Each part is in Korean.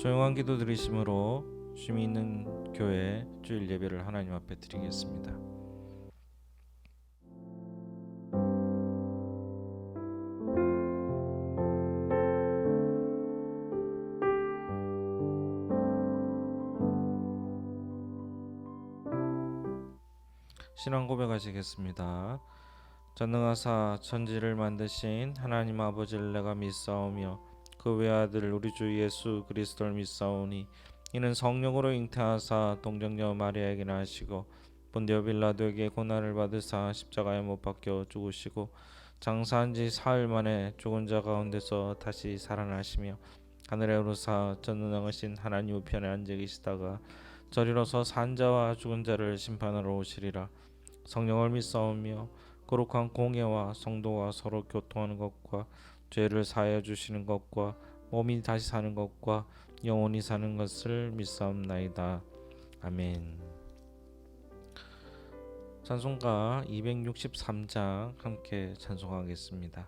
조용한 기도 드리심으로 쉼이 있는 교회 주일 예배를 하나님 앞에 드리겠습니다. 신앙 고백하시겠습니다. 전능하사 천지를 만드신 하나님 아버지를 내가 믿사오며 그 외아들 우리 주 예수 그리스도를 믿사오니 이는 성령으로 잉태하사 동정녀 마리아에게 나시고 본디오 빌라도에게 고난을 받으사 십자가에 못 박혀 죽으시고 장사한 지 사흘 만에 죽은 자 가운데서 다시 살아나시며 하늘에 오르사 전능하신 하나님 우편에 앉아 계시다가 저리로서 산 자와 죽은 자를 심판하러 오시리라. 성령을 믿사오며 거룩한 공예와 성도와 서로 교통하는 것과 죄를 사하여 주시는 것과 몸이 다시 사는 것과 영원히 사는 것을 믿사옵나이다. 아멘. 찬송가 263장 함께 찬송하겠습니다.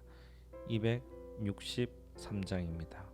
263장입니다.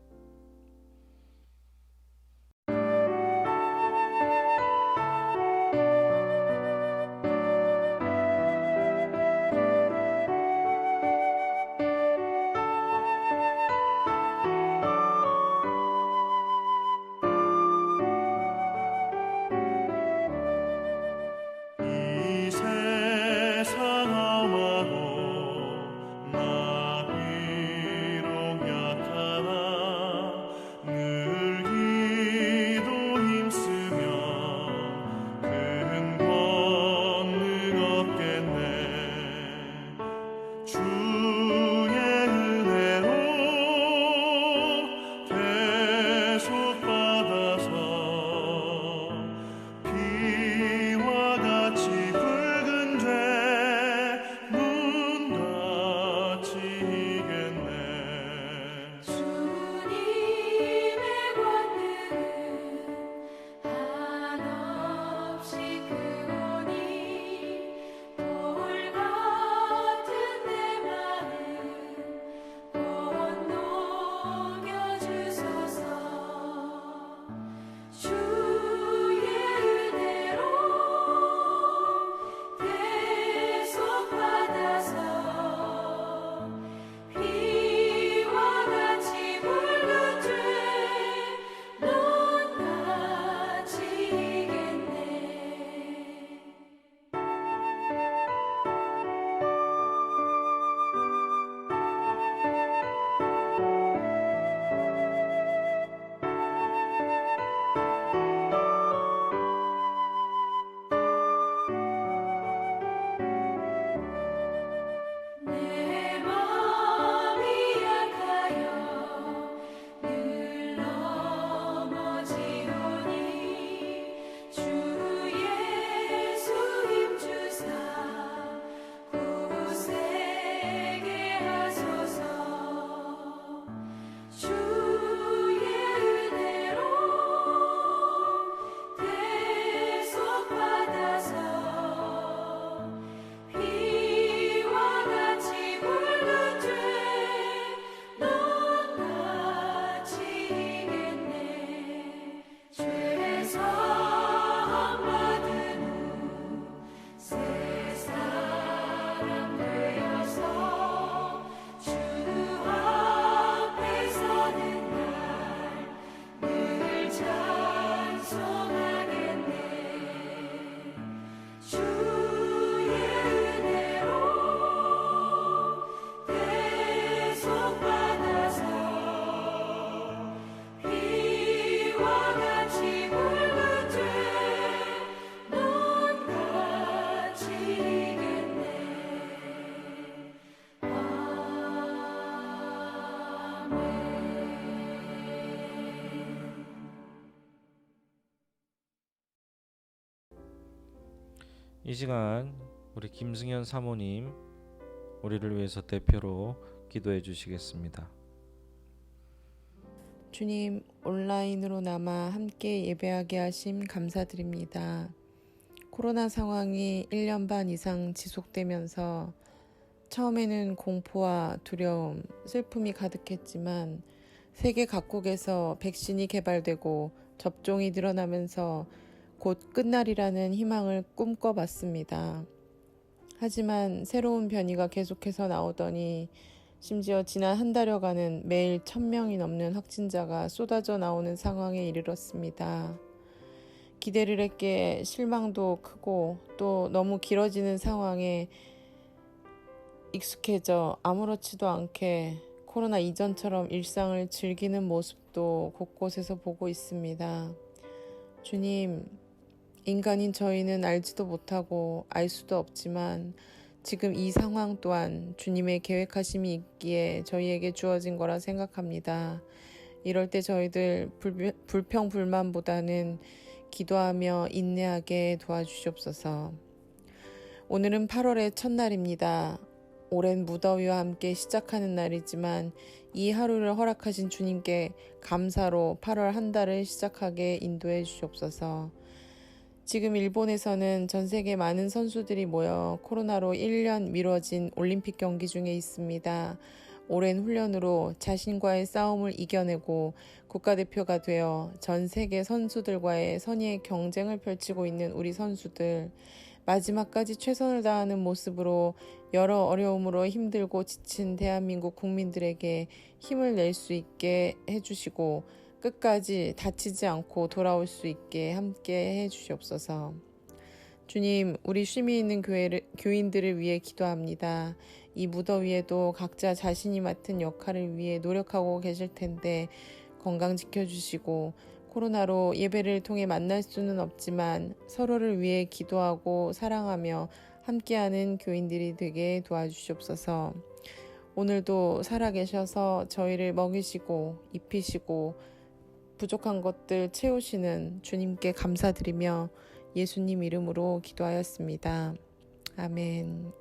이 시간 우리 김승현 사모님 우리를 위해서 대표로 기도해 주시겠습니다. 주님, 온라인으로나마 함께 예배하게 하심 감사드립니다. 코로나 상황이 1년 반 이상 지속되면서 처음에는 공포와 두려움, 슬픔이 가득했지만 세계 각국에서 백신이 개발되고 접종이 늘어나면서 곧 끝날이라는 희망을 꿈꿔봤습니다. 하지만 새로운 변이가 계속해서 나오더니 심지어 지난 한 달여간은 매일 1,000명이 넘는 확진자가 쏟아져 나오는 상황에 이르렀습니다. 기대를 했기에 실망도 크고 또 너무 길어지는 상황에 익숙해져 아무렇지도 않게 코로나 이전처럼 일상을 즐기는 모습도 곳곳에서 보고 있습니다. 주님, 인간인 저희는 알지도 못하고 알 수도 없지만 지금 이 상황 또한 주님의 계획하심이 있기에 저희에게 주어진 거라 생각합니다. 이럴 때 저희들 불평불만보다는 기도하며 인내하게 도와주시옵소서. 오늘은 8월의 첫날입니다. 오랜 무더위와 함께 시작하는 날이지만 이 하루를 허락하신 주님께 감사로 8월 한 달을 시작하게 인도해 주시옵소서. 지금 일본에서는 전 세계 많은 선수들이 모여 코로나로 1년 미뤄진 올림픽 경기 중에 있습니다. 오랜 훈련으로 자신과의 싸움을 이겨내고 국가대표가 되어 전 세계 선수들과의 선의의 경쟁을 펼치고 있는 우리 선수들, 마지막까지 최선을 다하는 모습으로 여러 어려움으로 힘들고 지친 대한민국 국민들에게 힘을 낼 수 있게 해주시고 끝까지 다치지 않고 돌아올 수 있게 함께 해주시옵소서. 주님, 우리 쉼이 있는 교인들을 위해 기도합니다. 이 무더위에도 각자 자신이 맡은 역할을 위해 노력하고 계실 텐데 건강 지켜주시고 코로나로 예배를 통해 만날 수는 없지만 서로를 위해 기도하고 사랑하며 함께하는 교인들이 되게 도와주시옵소서. 오늘도 살아계셔서 저희를 먹이시고 입히시고 부족한 것들 채우시는 주님께 감사드리며 예수님 이름으로 기도하였습니다. 아멘.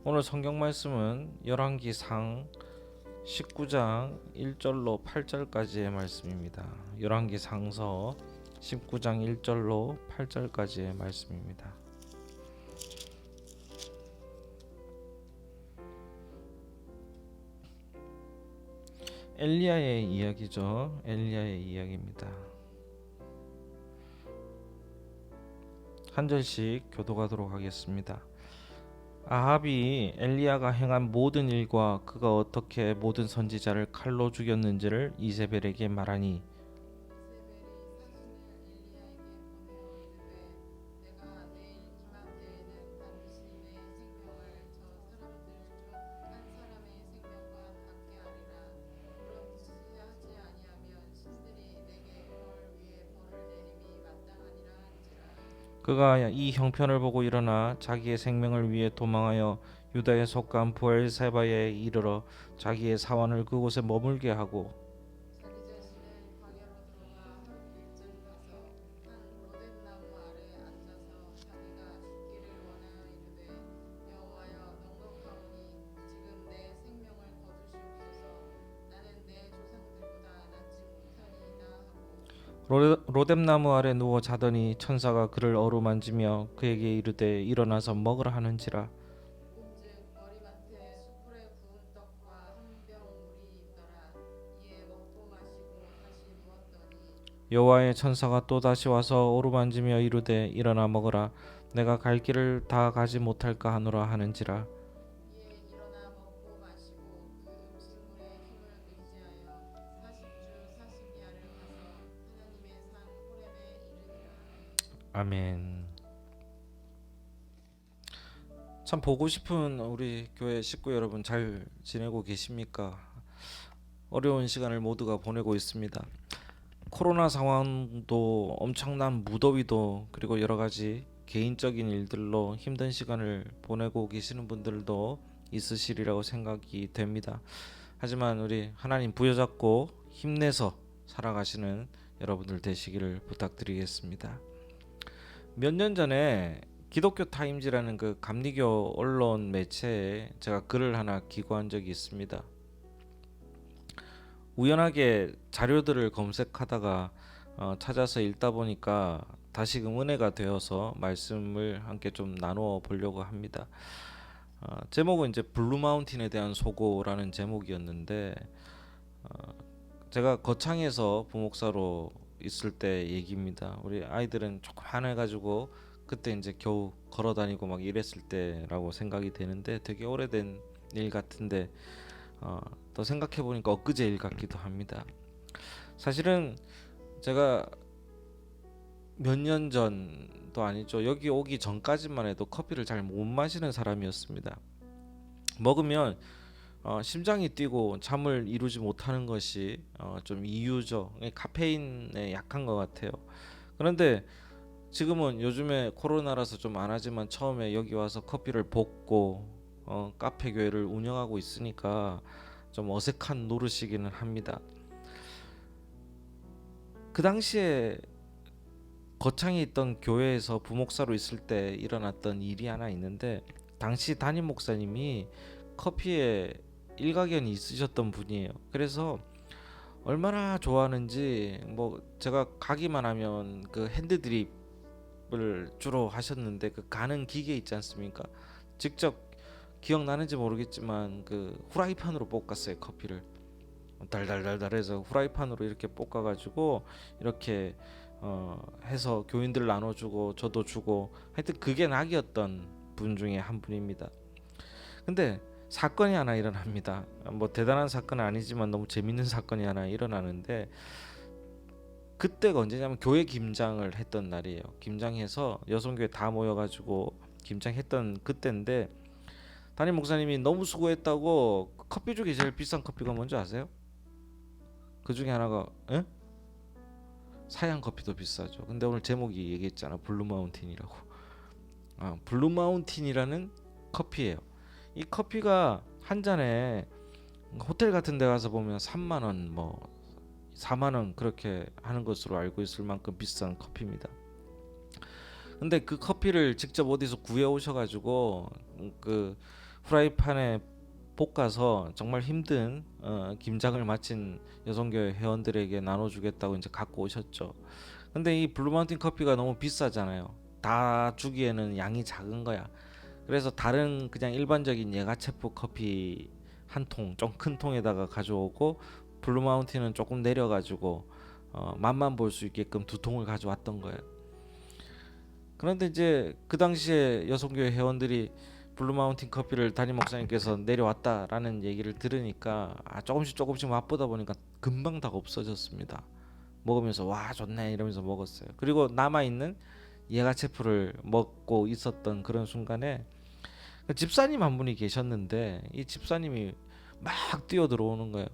오늘 성경 말씀은 열왕기상 19장 1절로 8절까지의 말씀입니다. 열왕기상서 19장 1절로 8절까지의 말씀입니다. 엘리야의 이야기죠. 엘리야의 이야기입니다. 한 절씩 교독하도록 하겠습니다. 아합이 엘리야가 행한 모든 일과 그가 어떻게 모든 선지자를 칼로 죽였는지를 이세벨에게 말하니 그가 이 형편을 보고 일어나 자기의 생명을 위해 도망하여 유다에 속한 부엘세바에 이르러 자기의 사환을 그곳에 머물게 하고 로뎀나무 아래 누워 자더니 천사가 그를 어루만지며 그에게 이르되 일어나서 먹으라 하는지라. 여호와의 천사가 또 다시 와서 어루만지며 이르되 일어나 먹으라. 내가 갈 길을 다 가지 못할까 하노라 하는지라. 아멘. 참 보고 싶은 우리 교회 식구 여러분 잘 지내고 계십니까? 어려운 시간을 모두가 보내고 있습니다. 코로나 상황도 엄청난 무더위도 그리고 여러 가지 개인적인 일들로 힘든 시간을 보내고 계시는 분들도 있으시리라고 생각이 됩니다. 하지만 우리 하나님 부여잡고 힘내서 살아가시는 여러분들 되시기를 부탁드리겠습니다. 몇 년 전에 기독교 타임즈라는 그 감리교 언론 매체에 제가 글을 하나 기고한 적이 있습니다. 우연하게 자료들을 검색하다가 찾아서 읽다 보니까 다시금 은혜가 되어서 말씀을 함께 좀 나누어 보려고 합니다. 제목은 이제 블루 마운틴에 대한 소고라는 제목이었는데, 제가 거창에서 부목사로 있을 때 얘기입니다. 우리 아이들은 조금 한해가지고 그때 이제 겨우 걸어 다니고 막 이랬을 때라고 생각이 되는데, 되게 오래된 일 같은데 또 생각해 보니까 엊그제 일 같기도 합니다. 사실은 제가 몇 년 전도 아니죠. 여기 오기 전까지만 해도 커피를 잘 못 마시는 사람이었습니다. 먹으면 심장이 뛰고 잠을 이루지 못하는 것이 좀 이유죠. 카페인에 약한 것 같아요. 그런데 지금은 요즘에 코로나라서 좀 안 하지만 처음에 여기 와서 커피를 볶고 카페 교회를 운영하고 있으니까 좀 어색한 노릇이기는 합니다. 그 당시에 거창에 있던 교회에서 부목사로 있을 때 일어났던 일이 하나 있는데, 당시 담임 목사님이 커피에 일가견이 있으셨던 분이에요. 그래서 얼마나 좋아하는지, 뭐 제가 가기만 하면 그 핸드 드립을 주로 하셨는데, 그 가는 기계 있지 않습니까? 직접 기억나는지 모르겠지만 그 후라이팬으로 볶았어요. 커피를 달달달달해서 후라이팬으로 이렇게 볶아가지고 이렇게 해서 교인들 나눠주고 저도 주고, 하여튼 그게 낙이었던 분 중에 한 분입니다. 근데 사건이 하나 일어납니다. 뭐 대단한 사건은 아니지만 너무 재밌는 사건이 하나 일어나는데, 그때가 언제냐면 교회 김장을 했던 날이에요. 김장해서 여성교회 다 모여가지고 김장했던 그때인데, 담임 목사님이 너무 수고했다고 커피 중에 제일 비싼 커피가 뭔지 아세요? 그 중에 하나가 사양 커피도 비싸죠. 근데 오늘 제목이 얘기했잖아. 블루 마운틴이라고. 블루 마운틴이라는 커피예요. 이 커피가 한 잔에 호텔 같은 데 가서 보면 3만 원, 뭐 4만 원 그렇게 하는 것으로 알고 있을 만큼 비싼 커피입니다. 근데 그 커피를 직접 어디서 구해 오셔가지고 그 프라이팬에 볶아서 정말 힘든 김장을 마친 여성교회 회원들에게 나눠주겠다고 이제 갖고 오셨죠. 근데 이 블루마운틴 커피가 너무 비싸잖아요. 다 주기에는 양이 작은 거야. 그래서 다른 그냥 일반적인 예가체프 커피 한 통, 좀 큰 통에다가 가져오고, 블루마운틴은 조금 내려가지고 맛만 볼 수 있게끔 두 통을 가져왔던 거예요. 그런데 이제 그 당시에 여성교회 회원들이 블루마운틴 커피를 담임 목사님께서 내려왔다라는 얘기를 들으니까 조금씩 맛보다 보니까 금방 다 없어졌습니다. 먹으면서 와 좋네 이러면서 먹었어요. 그리고 남아있는 예가체프를 먹고 있었던 그런 순간에 집사님 한 분이 계셨는데, 이 집사님이 막 뛰어 들어오는 거예요.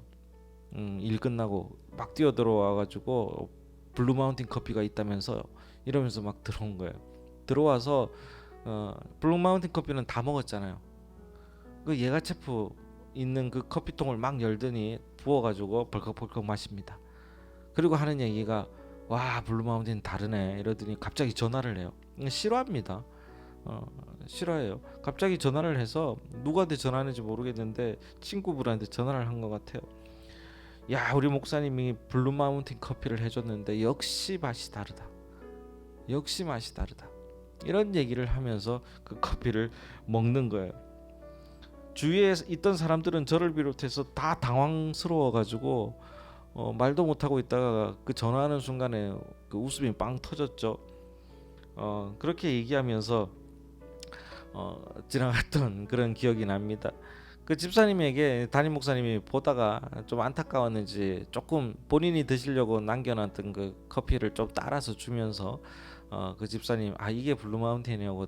일 끝나고 막 뛰어 들어와가지고 블루마운틴 커피가 있다면서 이러면서 막 들어온 거예요. 들어와서 블루 마운틴 커피는 다 먹었잖아요. 그 예가체프 있는 그 커피통을 막 열더니 부어가지고 벌컥벌컥 마십니다. 그리고 하는 얘기가 와 블루 마운틴 다르네 이러더니 갑자기 전화를 해요. 싫어합니다. 싫어해요. 갑자기 전화를 해서 누구한테 전화하는지 모르겠는데 친구분한테 전화를 한 것 같아요. 야 우리 목사님이 블루 마운틴 커피를 해줬는데 역시 맛이 다르다. 역시 맛이 다르다. 이런 얘기를 하면서 그 커피를 먹는 거예요. 주위에 있던 사람들은 저를 비롯해서 다 당황스러워가지고 말도 못하고 있다가 그 전화하는 순간에 그 웃음이 빵 터졌죠. 그렇게 얘기하면서 지나갔던 그런 기억이 납니다. 그 집사님에게 담임 목사님이 보다가 좀 안타까웠는지 조금 본인이 드시려고 남겨놨던 그 커피를 좀 따라서 주면서 그 집사님 이게 블루 마운틴이라고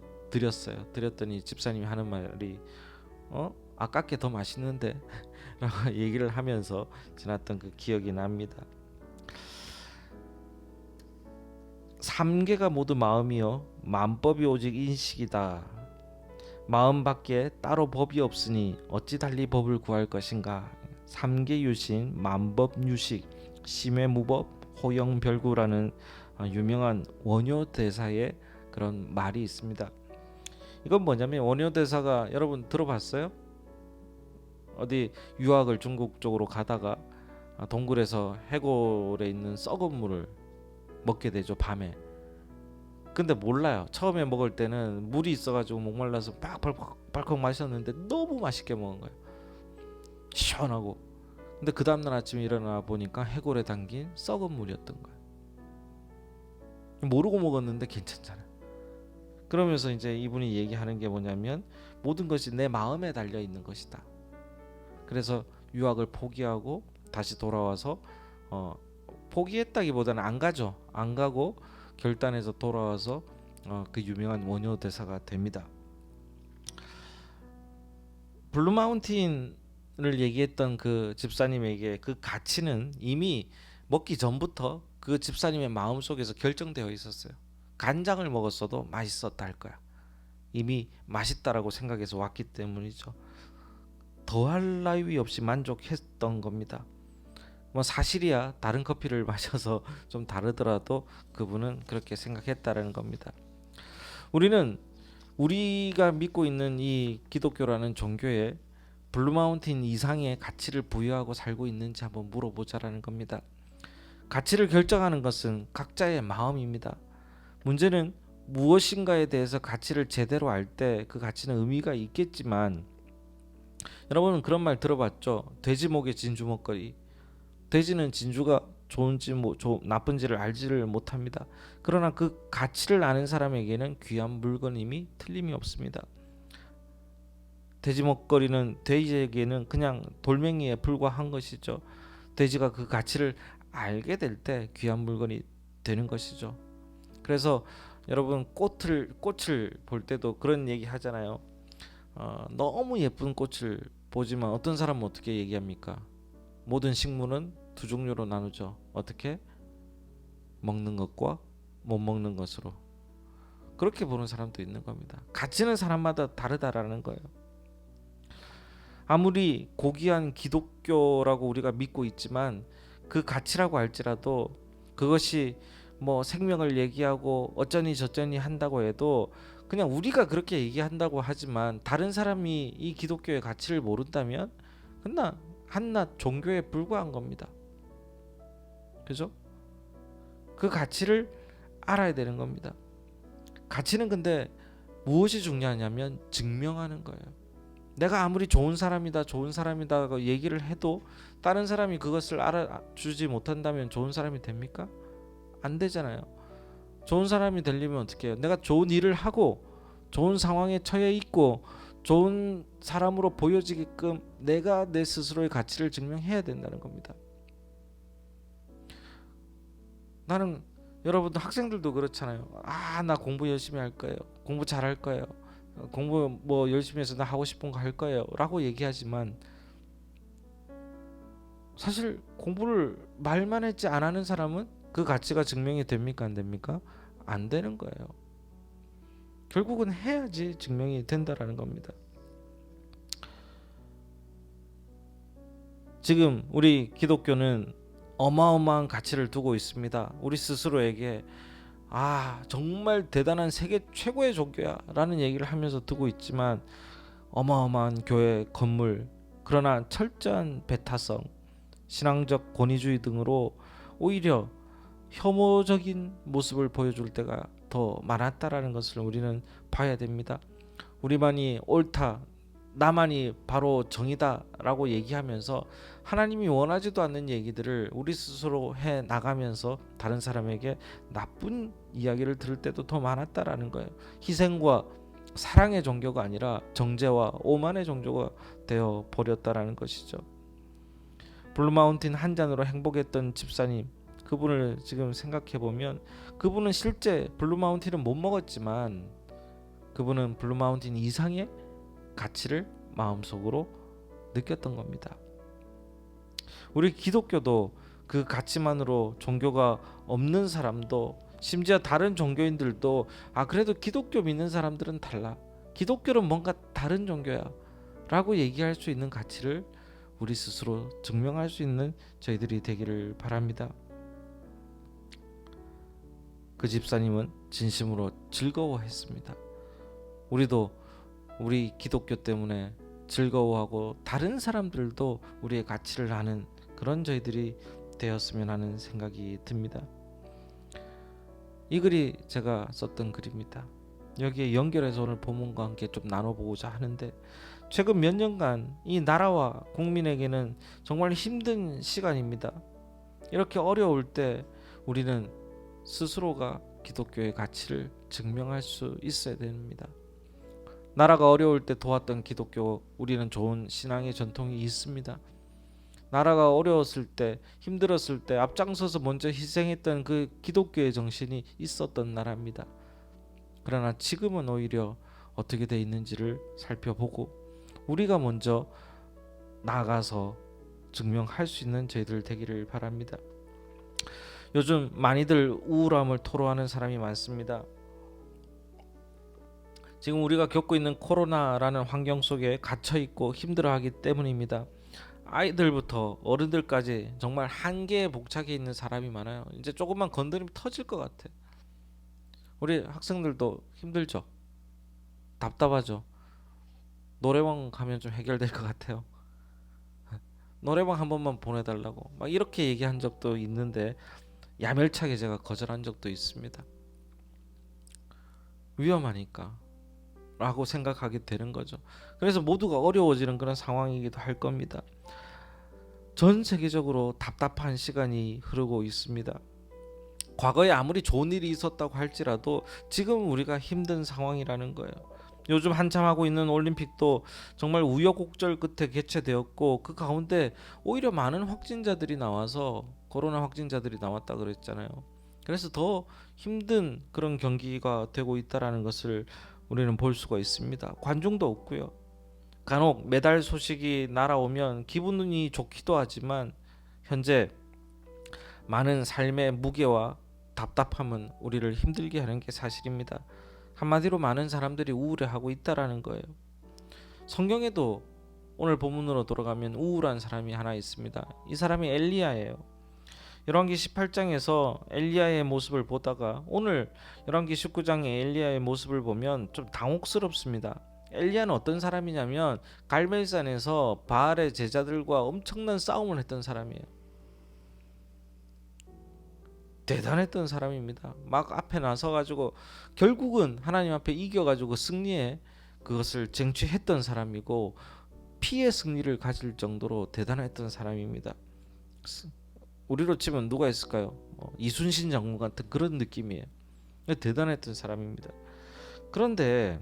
드렸더니 집사님이 하는 말이 아깝게 더 맛있는데 라고 얘기를 하면서 지났던 그 기억이 납니다. 3계가 모두 마음이요 만법이 오직 인식이다. 마음밖에 따로 법이 없으니 어찌 달리 법을 구할 것인가. 3계 유신 만법유식 심해무법 호영별구라는 유명한 원효 대사의 그런 말이 있습니다. 이건 뭐냐면 원효 대사가 여러분 들어봤어요? 어디 유학을 중국 쪽으로 가다가 동굴에서 해골에 있는 썩은 물을 먹게 되죠. 밤에 근데 몰라요. 처음에 먹을 때는 물이 있어가지고 목말라서 빡빡 마셨는데 너무 맛있게 먹은 거예요. 시원하고. 근데 그 다음날 아침에 일어나 보니까 해골에 담긴 썩은 물이었던 거예요. 모르고 먹었는데 괜찮잖아요. 그러면서 이제 이분이 얘기하는 게 뭐냐면 모든 것이 내 마음에 달려 있는 것이다. 그래서 유학을 포기하고 다시 돌아와서 포기했다기보다는 안 가죠. 안 가고 결단해서 돌아와서 그 유명한 원효 대사가 됩니다. 블루마운틴을 얘기했던 그 집사님에게 그 가치는 이미 먹기 전부터 그 집사님의 마음속에서 결정되어 있었어요. 간장을 먹었어도 맛있었다 할 거야. 이미 맛있다라고 생각해서 왔기 때문이죠. 더할 나위 없이 만족했던 겁니다. 뭐 사실이야 다른 커피를 마셔서 좀 다르더라도 그분은 그렇게 생각했다라는 겁니다. 우리가 믿고 있는 이 기독교라는 종교에 블루마운틴 이상의 가치를 부여하고 살고 있는지 한번 물어보자라는 겁니다. 가치를 결정하는 것은 각자의 마음입니다. 문제는 무엇인가에 대해서 가치를 제대로 알 때 그 가치는 의미가 있겠지만, 여러분은 그런 말 들어봤죠? 돼지 목에 진주 먹거리. 돼지는 진주가 좋은지 나쁜지를 알지를 못합니다. 그러나 그 가치를 아는 사람에게는 귀한 물건임이 틀림이 없습니다. 돼지 먹거리는 돼지에게는 그냥 돌멩이에 불과한 것이죠. 돼지가 그 가치를 알게 될 때 귀한 물건이 되는 것이죠. 그래서 여러분 꽃을 볼 때도 그런 얘기 하잖아요. 너무 예쁜 꽃을 보지만 어떤 사람은 어떻게 얘기합니까? 모든 식물은 두 종류로 나누죠. 어떻게? 먹는 것과 못 먹는 것으로. 그렇게 보는 사람도 있는 겁니다. 가치는 사람마다 다르다라는 거예요. 아무리 고귀한 기독교라고 우리가 믿고 있지만 그 가치라고 할지라도 그것이 뭐 생명을 얘기하고 어쩌니 저쩌니 한다고 해도 그냥 우리가 그렇게 얘기한다고 하지만 다른 사람이 이 기독교의 가치를 모른다면 그냥 한낱 종교에 불과한 겁니다. 그죠? 그 가치를 알아야 되는 겁니다. 가치는 근데 무엇이 중요하냐면 증명하는 거예요. 내가 아무리 좋은 사람이다 얘기를 해도 다른 사람이 그것을 알아주지 못한다면 좋은 사람이 됩니까? 안 되잖아요. 좋은 사람이 되려면 어떻게 해요? 내가 좋은 일을 하고 좋은 상황에 처해 있고 좋은 사람으로 보여지게끔 내가 내 스스로의 가치를 증명해야 된다는 겁니다. 나는 여러분들 학생들도 그렇잖아요. 나 공부 열심히 할 거예요. 공부 잘할 거예요. 공부 뭐 열심히 해서 나 하고 싶은 거 할 거예요 라고 얘기하지만 사실 공부를 말만 했지 안 하는 사람은 그 가치가 증명이 됩니까 안 됩니까? 안 되는 거예요. 결국은 해야지 증명이 된다라는 겁니다. 지금 우리 기독교는 어마어마한 가치를 두고 있습니다. 우리 스스로에게 정말 대단한 세계 최고의 종교야 라는 얘기를 하면서 두고 있지만 어마어마한 교회 건물, 그러나 철저한 배타성, 신앙적 권위주의 등으로 오히려 혐오적인 모습을 보여줄 때가 더 많았다라는 것을 우리는 봐야 됩니다. 우리만이 옳다, 나만이 바로 정이다 라고 얘기하면서 하나님이 원하지도 않는 얘기들을 우리 스스로 해 나가면서 다른 사람에게 나쁜 이야기를 들을 때도 더 많았다라는 거예요. 희생과 사랑의 종교가 아니라 정죄와 오만의 종교가 되어 버렸다라는 것이죠. 블루마운틴 한 잔으로 행복했던 집사님, 그분을 지금 생각해 보면 그분은 실제 블루마운틴은 못 먹었지만 그분은 블루마운틴 이상의 가치를 마음속으로 느꼈던 겁니다. 우리 기독교도 그 가치만으로 종교가 없는 사람도, 심지어 다른 종교인들도 그래도 기독교 믿는 사람들은 달라, 기독교는 뭔가 다른 종교야 라고 얘기할 수 있는 가치를 우리 스스로 증명할 수 있는 저희들이 되기를 바랍니다. 그 집사님은 진심으로 즐거워했습니다. 우리도 우리 기독교 때문에 즐거워하고 다른 사람들도 우리의 가치를 아는 그런 저희들이 되었으면 하는 생각이 듭니다. 이 글이 제가 썼던 글입니다. 여기에 연결해서 오늘 본문과 함께 좀 나눠보고자 하는데, 최근 몇 년간 이 나라와 국민에게는 정말 힘든 시간입니다. 이렇게 어려울 때 우리는 스스로가 기독교의 가치를 증명할 수 있어야 됩니다. 나라가 어려울 때 도왔던 기독교, 우리는 좋은 신앙의 전통이 있습니다. 나라가 어려웠을 때, 힘들었을 때 앞장서서 먼저 희생했던 그 기독교의 정신이 있었던 나라입니다. 그러나 지금은 오히려 어떻게 돼 있는지를 살펴보고 우리가 먼저 나아가서 증명할 수 있는 저희들 되기를 바랍니다. 요즘 많이들 우울함을 토로하는 사람이 많습니다. 지금 우리가 겪고 있는 코로나라는 환경 속에 갇혀 있고 힘들어하기 때문입니다. 아이들부터 어른들까지 정말 한계에 복착해 있는 사람이 많아요. 이제 조금만 건드리면 터질 것 같아. 우리 학생들도 힘들죠. 답답하죠. 노래방 가면 좀 해결될 것 같아요. 노래방 한 번만 보내달라고 막 이렇게 얘기한 적도 있는데 야멸차게 제가 거절한 적도 있습니다. 위험하니까 라고 생각하게 되는 거죠. 그래서 모두가 어려워지는 그런 상황이기도 할 겁니다. 전 세계적으로 답답한 시간이 흐르고 있습니다. 과거에 아무리 좋은 일이 있었다고 할지라도 지금 우리가 힘든 상황이라는 거예요. 요즘 한참 하고 있는 올림픽도 정말 우여곡절 끝에 개최되었고, 그 가운데 오히려 많은 확진자들이 나와서, 코로나 확진자들이 나왔다 그랬잖아요. 그래서 더 힘든 그런 경기가 되고 있다라는 것을 우리는 볼 수가 있습니다. 관중도 없고요. 간혹 메달 소식이 날아오면 기분이 좋기도 하지만 현재 많은 삶의 무게와 답답함은 우리를 힘들게 하는 게 사실입니다. 한마디로 많은 사람들이 우울해하고 있다라는 거예요. 성경에도 오늘 본문으로 돌아가면 우울한 사람이 하나 있습니다. 이 사람이 엘리야예요. 열왕기 18장에서 엘리야의 모습을 보다가 오늘 열왕기 19장의 엘리야의 모습을 보면 좀 당혹스럽습니다. 엘리야는 어떤 사람이냐면 갈멜산에서 바알의 제자들과 엄청난 싸움을 했던 사람이에요. 대단했던 사람입니다. 막 앞에 나서가지고 결국은 하나님 앞에 이겨가지고 승리에 그것을 쟁취했던 사람이고 피의 승리를 가질 정도로 대단했던 사람입니다. 우리로 치면 누가 있을까요? 이순신 장군 같은 그런 느낌이에요. 대단했던 사람입니다. 그런데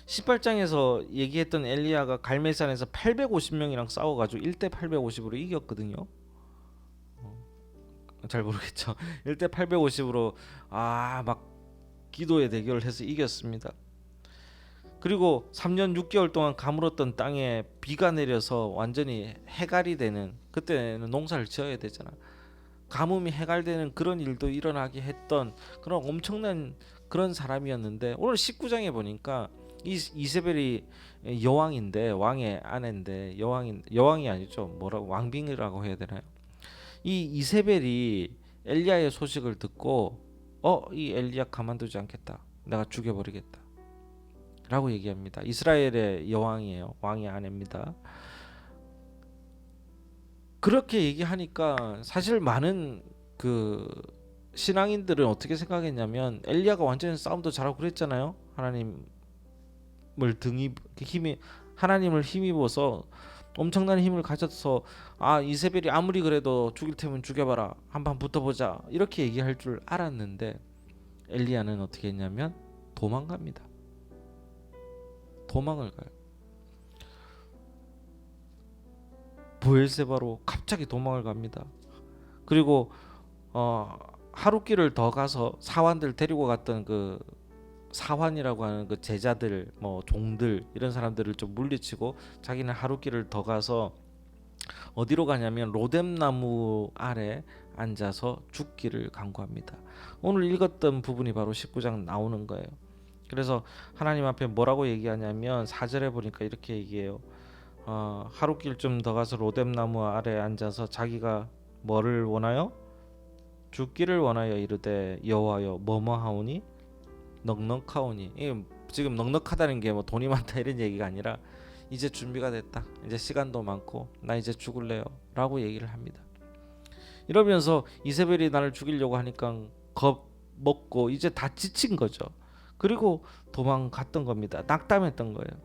18장에서 얘기했던 엘리야가 갈멜산에서 850명이랑 싸워가지고 1대 850으로 이겼거든요. 잘 모르겠죠. 1대 850으로 막 기도의 대결을 해서 이겼습니다. 그리고 3년 6개월 동안 가물었던 땅에 비가 내려서 완전히 해갈이 되는, 그때는 농사를 지어야 되잖아. 가뭄이 해갈되는 그런 일도 일어나게 했던 그런 엄청난 그런 사람이었는데, 오늘 19장에 보니까 이세벨이 여왕인데, 왕의 아내인데, 여왕이 아니죠. 뭐라고, 왕빙이라고 해야 되나요? 이 이세벨이 엘리야의 소식을 듣고 이 엘리야 가만두지 않겠다. 내가 죽여버리겠다. 라고 얘기합니다. 이스라엘의 여왕이에요. 왕의 아내입니다. 그렇게 얘기하니까 사실 많은 그 신앙인들은 어떻게 생각했냐면, 엘리야가 완전히 싸움도 잘하고 그랬잖아요. 하나님을 힘입어서 엄청난 힘을 가져서 이세벨이 아무리 그래도 죽일 테면 죽여봐라, 한판 붙어보자, 이렇게 얘기할 줄 알았는데 엘리야는 어떻게 했냐면 도망갑니다. 도망을 가요. 브엘세바로 갑자기 도망을 갑니다. 그리고 하룻길을 더 가서 사환들 데리고 갔던 그 사환이라고 하는 그 제자들, 종들, 이런 사람들을 좀 물리치고 자기는 하룻길을 더 가서 어디로 가냐면 로뎀나무 아래 앉아서 죽기를 간구합니다. 오늘 읽었던 부분이 바로 19장 나오는 거예요. 그래서 하나님 앞에 뭐라고 얘기하냐면 4절에 보니까 이렇게 얘기해요. 하룻길 좀 더 가서 로뎀나무 아래 앉아서 자기가 뭐를 원하여? 죽기를 원하여 이르되 여호와여 뭐뭐하오니? 넉넉하오니. 지금 넉넉하다는 게 뭐 돈이 많다 이런 얘기가 아니라 이제 준비가 됐다, 이제 시간도 많고 나 이제 죽을래요 라고 얘기를 합니다. 이러면서 이세벨이 나를 죽이려고 하니까 먹고 이제 다 지친 거죠. 그리고 도망갔던 겁니다. 낙담했던 거예요.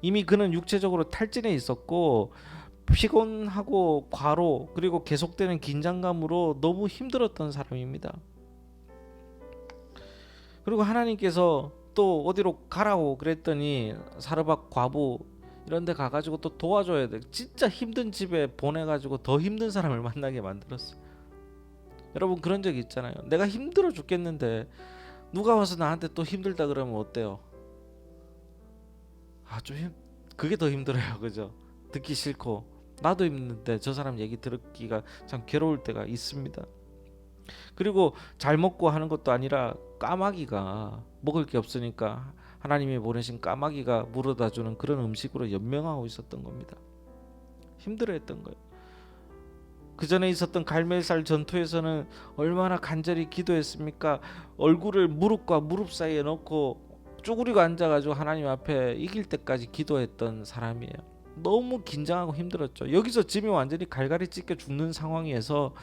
이미 그는 육체적으로 탈진해 있었고 피곤하고 과로 그리고 계속되는 긴장감으로 너무 힘들었던 사람입니다. 그리고 하나님께서 또 어디로 가라고 그랬더니 사르밧 과부 이런 데 가가지고 또 도와줘야 돼. 진짜 힘든 집에 보내가지고 더 힘든 사람을 만나게 만들었어. 여러분 그런 적 있잖아요. 내가 힘들어 죽겠는데 누가 와서 나한테 또 힘들다 그러면 어때요? 그게 더 힘들어요. 그죠? 듣기 싫고 나도 힘든데 저 사람 얘기 들었기가 참 괴로울 때가 있습니다. 그리고 잘 먹고 하는 것도 아니라 까마귀가 먹을 게 없으니까 하나님이 보내신 까마귀가 물어다 주는 그런 음식으로 연명하고 있었던 겁니다. 힘들어했던 거예요. 그 전에 있었던 갈멜살 전투에서는 얼마나 간절히 기도했습니까? 얼굴을 무릎과 무릎 사이에 넣고 쭈그리고 앉아가지고 하나님 앞에 이길 때까지 기도했던 사람이에요. 너무 긴장하고 힘들었죠. 여기서 짐이 완전히 갈갈이 찢겨 죽는 상황에서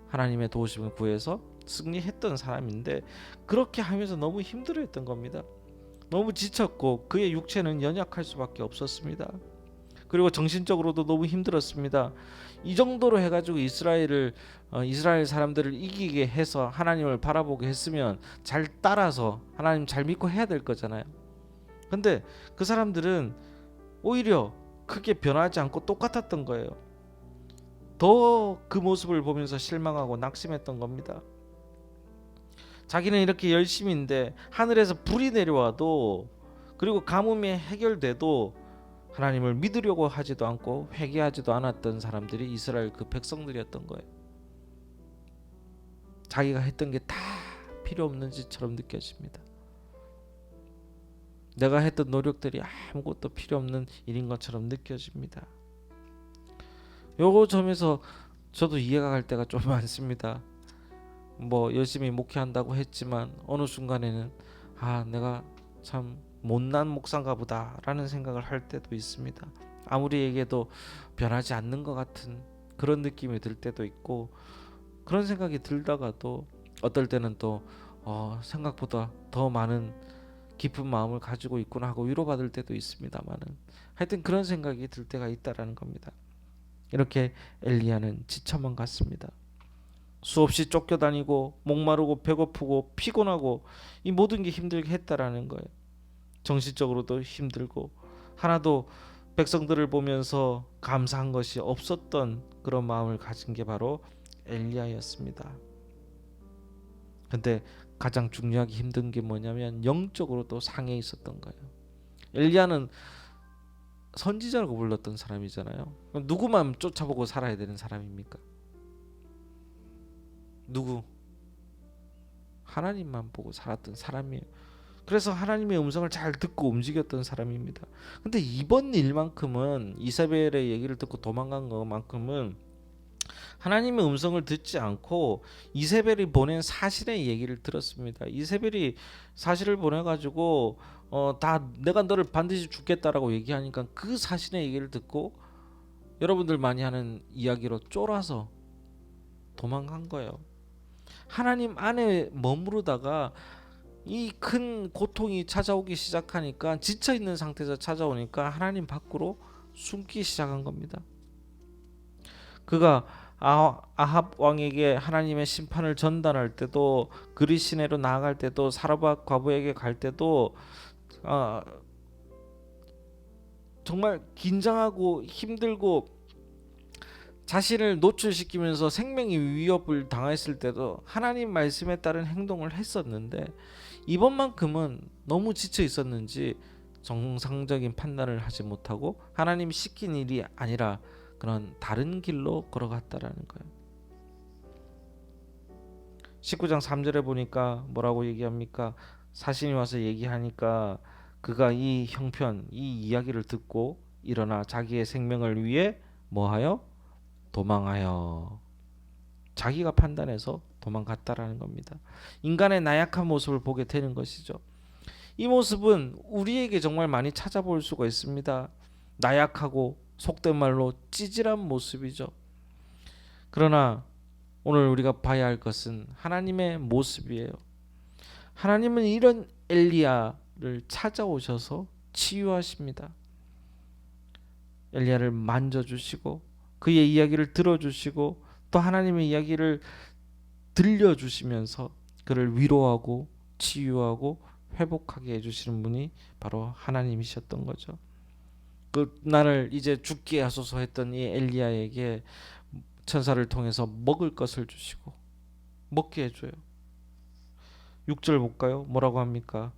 하나님의 도우심을 구해서 승리했던 사람인데 그렇게 하면서 너무 힘들어했던 겁니다. 너무 지쳤고 그의 육체는 연약할 수밖에 없었습니다. 그리고 정신적으로도 너무 힘들었습니다. 이 정도로 해가지고 이스라엘 사람들을 이기게 해서 하나님을 바라보게 했으면 잘 따라서 하나님 잘 믿고 해야 될 거잖아요. 근데 그 사람들은 오히려 크게 변하지 않고 똑같았던 거예요. 더 그 모습을 보면서 실망하고 낙심했던 겁니다. 자기는 이렇게 열심인데 하늘에서 불이 내려와도 그리고 가뭄이 해결돼도 하나님을 믿으려고 하지도 않고 회개하지도 않았던 사람들이 이스라엘 그 백성들이었던 거예요. 자기가 했던 게 다 필요 없는 짓처럼 느껴집니다. 내가 했던 노력들이 아무것도 필요 없는 일인 것처럼 느껴집니다. 요거 점에서 저도 이해가 갈 때가 좀 많습니다. 열심히 목회한다고 했지만 어느 순간에는 내가 참 못난 목사인가 보다 라는 생각을 할 때도 있습니다. 아무리 얘기해도 변하지 않는 것 같은 그런 느낌이 들 때도 있고 그런 생각이 들다가도 어떨 때는 또 생각보다 더 많은 깊은 마음을 가지고 있구나 하고 위로받을 때도 있습니다만은 하여튼 그런 생각이 들 때가 있다라는 겁니다. 이렇게 엘리야는 지쳐만 갔습니다. 수없이 쫓겨다니고 목마르고 배고프고 피곤하고 이 모든 게 힘들게 했다라는 거예요. 정신적으로도 힘들고 하나도 백성들을 보면서 감사한 것이 없었던 그런 마음을 가진 게 바로 엘리야였습니다. 근데 가장 중요하게 힘든 게 뭐냐면 영적으로도 상해 있었던 거예요. 엘리야는 선지자라고 불렀던 사람이잖아요. 그럼 누구만 쫓아보고 살아야 되는 사람입니까? 누구? 하나님만 보고 살았던 사람이에요. 그래서 하나님의 음성을 잘 듣고 움직였던 사람입니다. 근데 이번 일만큼은 이사벨의 얘기를 듣고 도망간 것만큼은 하나님의 음성을 듣지 않고 이세벨이 보낸 사실의 얘기를 들었습니다. 이세벨이 사실을 보내가지고 다 내가 너를 반드시 죽겠다라고 얘기하니까 그 사실의 얘기를 듣고 여러분들 많이 하는 이야기로 쫄아서 도망간 거예요. 하나님 안에 머무르다가 이 큰 고통이 찾아오기 시작하니까 지쳐있는 상태에서 찾아오니까 하나님 밖으로 숨기 시작한 겁니다. 그가 아합 왕에게 하나님의 심판을 전달할 때도 그리 시내로 나아갈 때도 사르밧 과부에게 갈 때도 정말 긴장하고 힘들고 자신을 노출시키면서 생명의 위협을 당했을 때도 하나님 말씀에 따른 행동을 했었는데 이번만큼은 너무 지쳐 있었는지 정상적인 판단을 하지 못하고 하나님이 시킨 일이 아니라 그런 다른 길로 걸어갔다라는 거예요. 19장 3절에 보니까 뭐라고 얘기합니까? 사신이 와서 얘기하니까 그가 이 형편, 이 이야기를 듣고 일어나 자기의 생명을 위해 뭐하여? 도망하여. 자기가 판단해서 도망갔다라는 겁니다. 인간의 나약한 모습을 보게 되는 것이죠. 이 모습은 우리에게 정말 많이 찾아볼 수가 있습니다. 나약하고 속된 말로 찌질한 모습이죠. 그러나 오늘 우리가 봐야 할 것은 하나님의 모습이에요. 하나님은 이런 엘리야를 찾아오셔서 치유하십니다. 엘리야를 만져주시고 그의 이야기를 들어주시고 또 하나님의 이야기를 들려주시면서 그를 위로하고 치유하고 회복하게 해주시는 분이 바로 하나님이셨던 거죠. 그 나를 이제 죽게 하소서 했던 이 엘리야에게 천사를 통해서 먹을 것을 주시고 먹게 해줘요. 6절 볼까요? 뭐라고 합니까?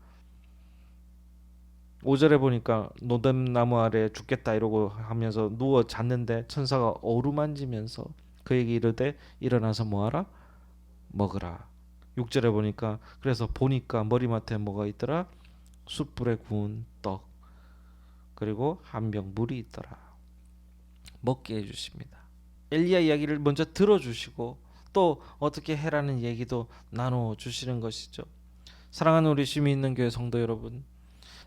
5절에 보니까 노뱀나무 아래 죽겠다 이러고 하면서 누워 잤는데 천사가 어루만지면서 그에게 이르되 일어나서 뭐하라? 먹으라. 6절에 보니까 그래서 보니까 머리맡에 뭐가 있더라? 숯불에 구운 떡 그리고 한 병 물이 있더라. 먹게 해주십니다. 엘리야 이야기를 먼저 들어주시고 또 어떻게 해라는 얘기도 나눠주시는 것이죠. 사랑하는 우리 심히 있는 교회 성도 여러분,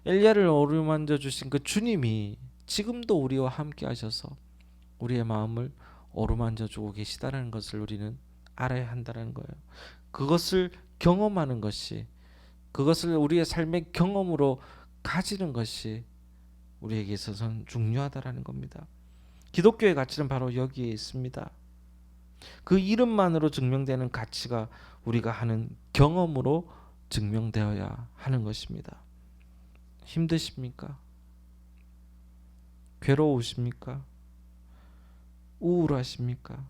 엘리야를 어루만져 주신 그 주님이 지금도 우리와 함께 하셔서 우리의 마음을 어루만져 주고 계시다는 것을 우리는 알아야 한다는 거예요. 그것을 경험하는 것이, 그것을 우리의 삶의 경험으로 가지는 것이 우리에게 있어서는 중요하다라는 겁니다. 기독교의 가치는 바로 여기에 있습니다. 그 이름만으로 증명되는 가치가 우리가 하는 경험으로 증명되어야 하는 것입니다. 힘드십니까? 괴로우십니까? 우울하십니까?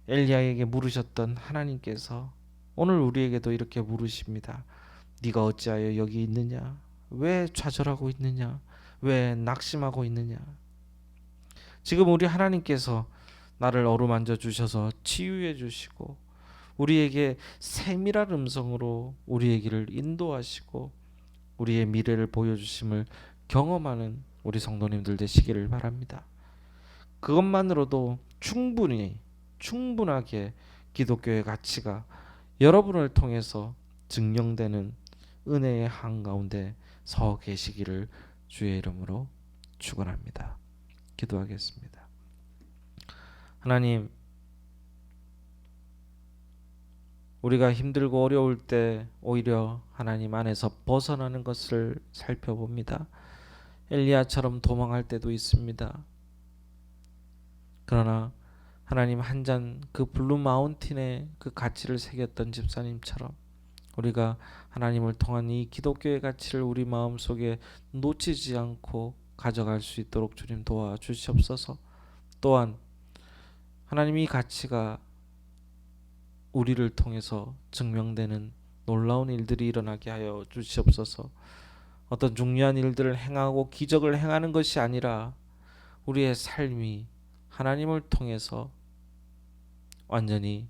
엘리야에게 물으셨던 하나님께서 오늘 우리에게도 이렇게 물으십니다. 네가 어찌하여 여기 있느냐? 왜 좌절하고 있느냐? 왜 낙심하고 있느냐? 지금 우리 하나님께서 나를 어루만져 주셔서 치유해 주시고 우리에게 세밀한 음성으로 우리의 길을 인도하시고 우리의 미래를 보여주심을 경험하는 우리 성도님들 되시기를 바랍니다. 그것만으로도 충분하게 기독교의 가치가 여러분을 통해서 증명되는 은혜의 한가운데 서 계시기를 주의 이름으로 축원합니다. 기도하겠습니다. 하나님, 우리가 힘들고 어려울 때 오히려 하나님 안에서 벗어나는 것을 살펴봅니다. 엘리야처럼 도망할 때도 있습니다. 그러나 하나님 한 잔 그 블루 마운틴에 그 가치를 새겼던 집사님처럼 우리가 하나님을 통한 이 기독교의 가치를 우리 마음속에 놓치지 않고 가져갈 수 있도록 주님 도와주시옵소서. 또한 하나님 이 가치가 우리를 통해서 증명되는 놀라운 일들이 일어나게 하여 주시옵소서. 어떤 중요한 일들을 행하고 기적을 행하는 것이 아니라 우리의 삶이 하나님을 통해서 완전히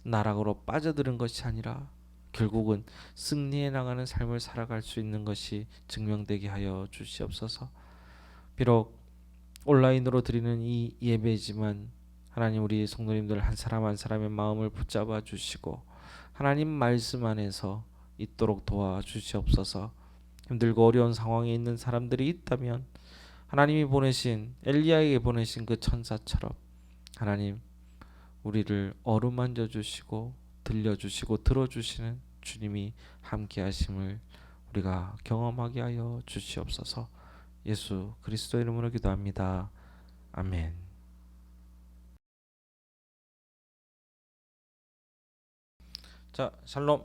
나락으로 빠져드는 것이 아니라 결국은 승리해 나가는 삶을 살아갈 수 있는 것이 증명되게 하여 주시옵소서. 비록 온라인으로 드리는 이 예배지만 하나님 우리 성도님들 한 사람 한 사람의 마음을 붙잡아 주시고 하나님 말씀 안에서 있도록 도와주시옵소서. 힘들고 어려운 상황에 있는 사람들이 있다면 하나님이 보내신 엘리야에게 보내신 그 천사처럼 하나님 우리를 어루만져 주시고 들려주시고 들어주시는 주님이 함께 하심을 우리가 경험하게 하여 주시옵소서. 예수 그리스도 이름으로 기도합니다. 아멘. 자, 샬롬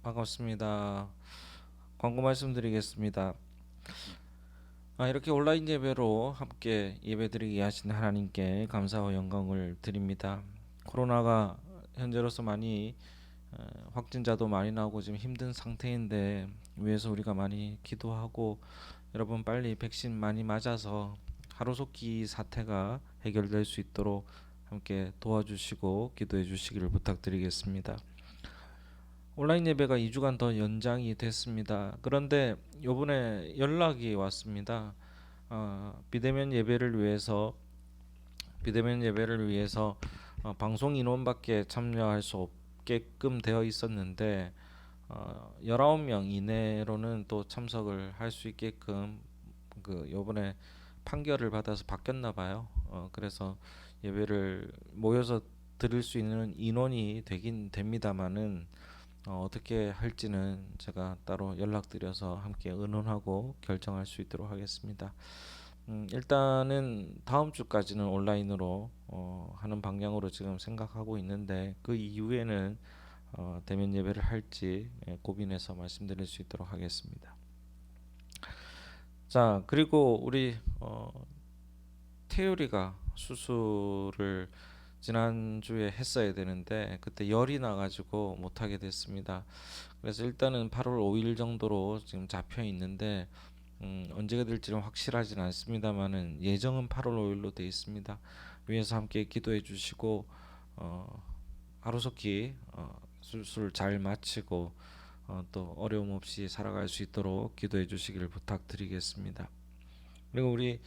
반갑습니다. 광고 말씀드리겠습니다. 이렇게 온라인 예배로 함께 예배드리게 하신 하나님께 감사와 영광을 드립니다. 코로나가 현재로서 많이 확진자도 많이 나오고 지금 힘든 상태인데 위에서 우리가 많이 기도하고 여러분 빨리 백신 많이 맞아서 하루속히 사태가 해결될 수 있도록 함께 도와주시고 기도해 주시기를 부탁드리겠습니다. 온라인 예배가 2주간 더 연장이 됐습니다. 그런데 이번에 연락이 왔습니다. 비대면 예배를 위해서 방송 인원밖에 참여할 수 없게끔 되어 있었는데 19명 이내로는 또 참석을 할 수 있게끔 그 요번에 판결을 받아서 바뀌었나 봐요. 그래서 예배를 모여서 드릴 수 있는 인원이 되긴 됩니다만은 어떻게 할지는 제가 따로 연락드려서 함께 의논하고 결정할 수 있도록 하겠습니다. 일단은 다음 주까지는 온라인으로 하는 방향으로 지금 생각하고 있는데, 그 이후에는 대면 예배를 할지 고민해서 말씀드릴 수 있도록 하겠습니다. 자, 그리고 우리 태율이가 수술을 지난주에 했어야 되는데 그때 열이 나가지고 못하게 됐습니다. 그래서 일단은 8월 5일 정도로 지금 잡혀 있는데 언제가 될지는 확실하진 않습니다만은 예정은 8월 5일로 되어 있습니다. 위에서 함께 기도해 주시고 하루속히 수술 잘 마치고 또 어려움 없이 살아갈 수 있도록 기도해 주시기를 부탁드리겠습니다. 그리고 우리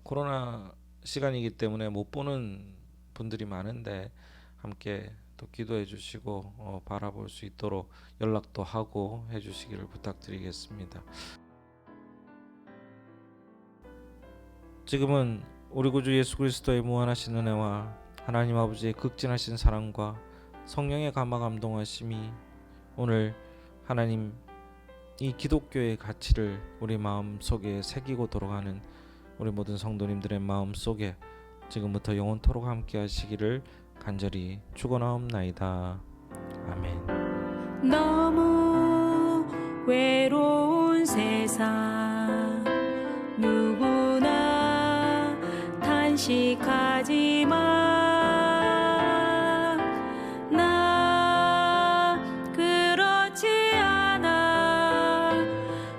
코로나 시간이기 때문에 못 보는 분들이 많은데 함께 또 기도해 주시고 바라볼 수 있도록 연락도 하고 해 주시기를 부탁드리겠습니다. 지금은 우리 구주 예수 그리스도의 무한하신 은혜와 하나님 아버지의 극진하신 사랑과 성령의 감화 감동하심이 오늘 하나님 이 기독교의 가치를 우리 마음 속에 새기고 돌아가는 우리 모든 성도님들의 마음 속에 지금부터 영원토록 함께 하시기를 간절히 축원하옵나이다. 아멘. 너무 외로운 세상 누구나 탄식하지만 나 그렇지 않아.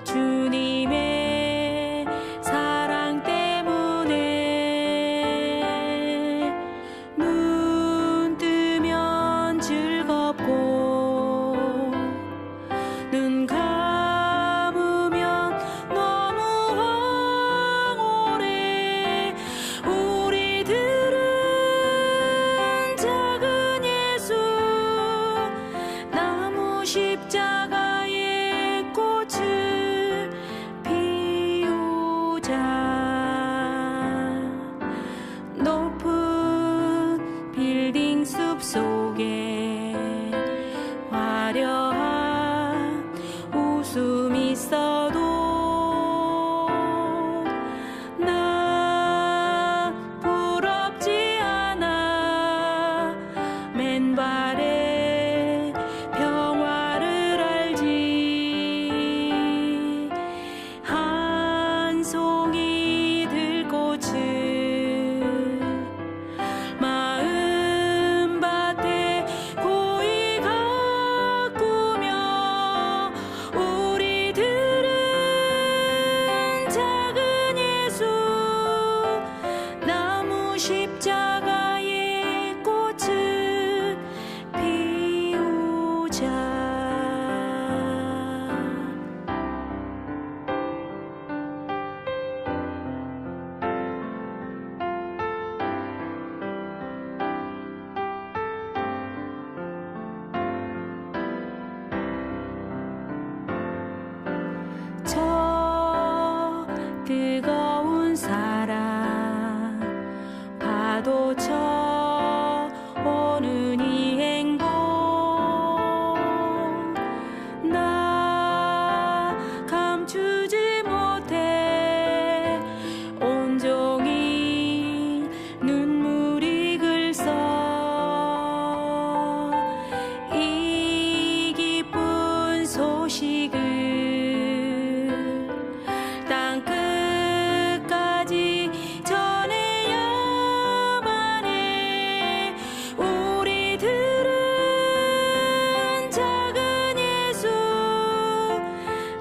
주님의 사랑 때문에 눈 뜨면 즐겁고 눈 감으면 너무 황홀해. 우리들은 작은 예수 나무 십자가의 꽃을 피우자. 높은 빌딩 숲속에 화려한 웃음 있어도 나 부럽지 않아. 맨발의 평화를 알지. 한 송이 들꽃을 마음밭에 고이 가꾸며 우리들은 작은 예수 나무 십자가의 꽃을 피우자. 저 뜨거운 사랑 파도 쳐 오는 이 행복 나 감추지 못해. 온종일 눈물이 글썽. 이 기쁜 소식을 땅 끝까지 전해야만 해. 우리들은 작은 예수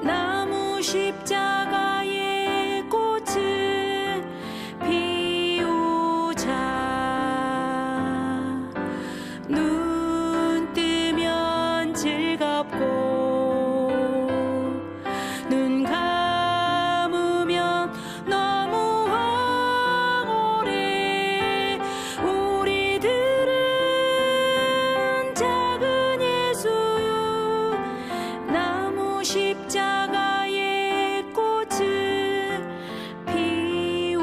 나무 십자가의 꽃을 피우자. 눈 뜨면 즐겁고 눈 감으면 너무 황홀해. 우리들은 작은 예수 나무 십자가의 꽃을 피우자.